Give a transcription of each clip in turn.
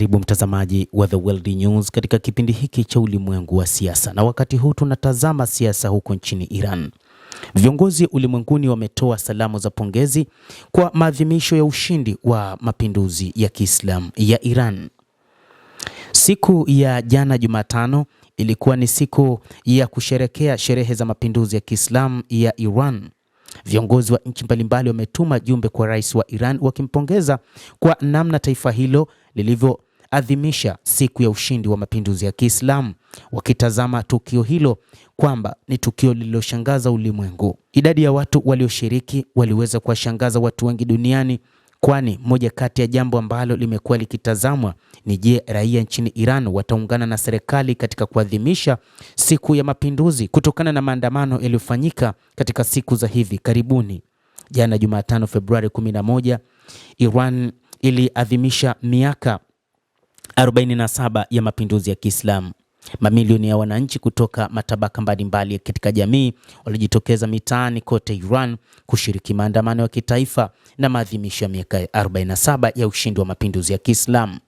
Karibu mtazamaji wa The World News katika kipindi hiki cha ulimwengu wa siasa, na wakati huu tunatazama siasa huko nchini Iran. Viongozi ulimwenguni wametoa salamu za pongezi kwa maadhimisho ya ushindi wa mapinduzi ya Kiislamu ya Iran. Siku ya jana Jumatano ilikuwa ni siku ya kusherekea sherehe za mapinduzi ya Kiislamu ya Iran. Viongozi wa nchi mbalimbali wametuma jumbe kwa rais wa Iran wakimpongeza kwa namna taifa hilo lilivyoadhimisha siku ya ushindi wa mapinduzi ya Kiislamu, wakitazama tukio hilo kwamba ni tukio lililoshangaza ulimwengu. Idadi ya watu walioshiriki waliweza kuwashangaza watu wengi duniani, kwani moja kati ya jambo ambalo limekuwa likitazamwa ni je, raia nchini Iran wataungana na serikali katika kuadhimisha siku ya mapinduzi kutokana na maandamano yaliyofanyika katika siku za hivi karibuni. Jana Jumatano Februari 11, Iran iliadhimisha miaka 47 ya mapinduzi ya Kiislamu. Mamilioni ya wananchi kutoka matabaka mbalimbali katika jamii walijitokeza mitaani kote Iran kushiriki maandamano ya kitaifa na maadhimisho ya miaka 47 ya ushindi wa mapinduzi ya Kiislamu.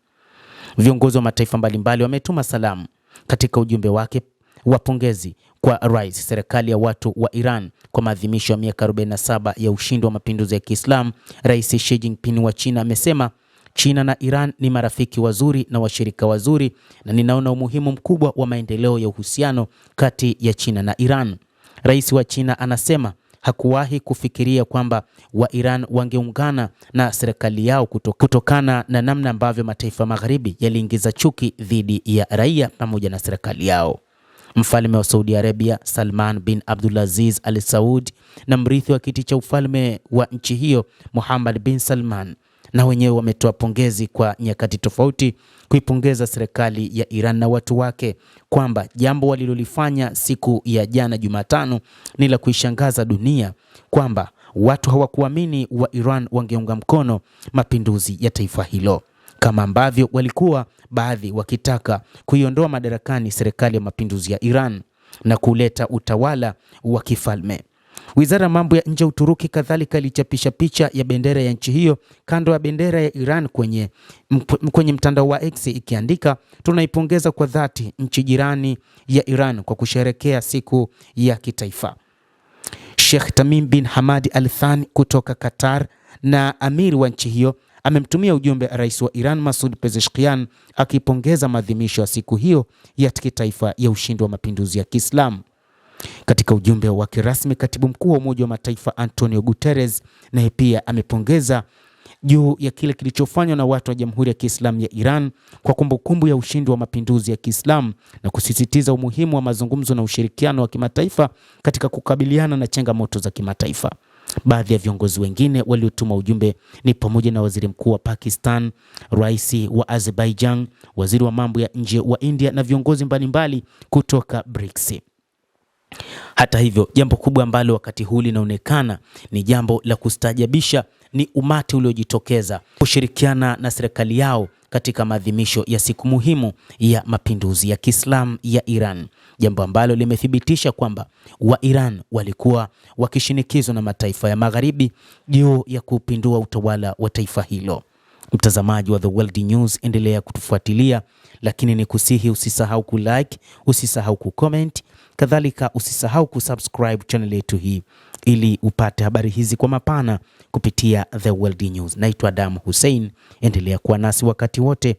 Viongozi wa mataifa mbalimbali wametuma salamu katika ujumbe wake wa pongezi kwa rais, serikali ya watu wa Iran kwa maadhimisho ya miaka 47 ya ushindi wa mapinduzi ya Kiislamu. Rais Xi Jinping wa China amesema China na Iran ni marafiki wazuri na washirika wazuri, na ninaona umuhimu mkubwa wa maendeleo ya uhusiano kati ya China na Iran. Rais wa China anasema hakuwahi kufikiria kwamba wa Iran wangeungana na serikali yao kutokana na namna ambavyo mataifa magharibi yaliingiza chuki dhidi ya raia pamoja na serikali yao. Mfalme wa Saudi Arabia Salman bin Abdulaziz Al Saud na mrithi wa kiti cha ufalme wa nchi hiyo Mohammed bin Salman na wenyewe wametoa pongezi kwa nyakati tofauti kuipongeza serikali ya Iran na watu wake kwamba jambo walilolifanya siku ya jana Jumatano ni la kuishangaza dunia, kwamba watu hawakuamini wa Iran wangeunga mkono mapinduzi ya taifa hilo, kama ambavyo walikuwa baadhi wakitaka kuiondoa madarakani serikali ya mapinduzi ya Iran na kuleta utawala wa kifalme. Wizara ya mambo ya nje ya Uturuki kadhalika ilichapisha picha ya bendera ya nchi hiyo kando ya bendera ya Iran kwenye mtandao wa X ikiandika, tunaipongeza kwa dhati nchi jirani ya Iran kwa kusherekea siku ya kitaifa. Sheikh Tamim bin Hamad Al Thani kutoka Qatar na amiri wa nchi hiyo amemtumia ujumbe rais wa Iran Masoud Pezeshkian akipongeza maadhimisho ya siku hiyo ya kitaifa ya ushindi wa mapinduzi ya Kiislamu. Katika ujumbe wake rasmi, katibu mkuu wa Umoja wa Mataifa Antonio Guterres naye pia amepongeza juu ya kile kilichofanywa na watu wa Jamhuri ya Kiislamu ya Iran kwa kumbukumbu ya ushindi wa mapinduzi ya Kiislamu na kusisitiza umuhimu wa mazungumzo na ushirikiano wa kimataifa katika kukabiliana na changamoto za kimataifa. Baadhi ya viongozi wengine waliotuma ujumbe ni pamoja na waziri mkuu wa Pakistan, rais wa Azerbaijan, waziri wa mambo ya nje wa India na viongozi mbalimbali kutoka BRICS. Hata hivyo, jambo kubwa ambalo wakati huu linaonekana ni jambo la kustaajabisha ni umati uliojitokeza kushirikiana na serikali yao katika maadhimisho ya siku muhimu ya mapinduzi ya Kiislamu ya Iran, jambo ambalo limethibitisha kwamba wa Iran walikuwa wakishinikizwa na mataifa ya magharibi juu ya kupindua utawala wa taifa hilo. Mtazamaji wa The World News, endelea kutufuatilia, lakini ni kusihi usisahau kulike, usisahau kucomment, kadhalika usisahau kusubscribe channel yetu hii ili upate habari hizi kwa mapana kupitia The World News. Naitwa Adam Hussein, endelea kuwa nasi wakati wote.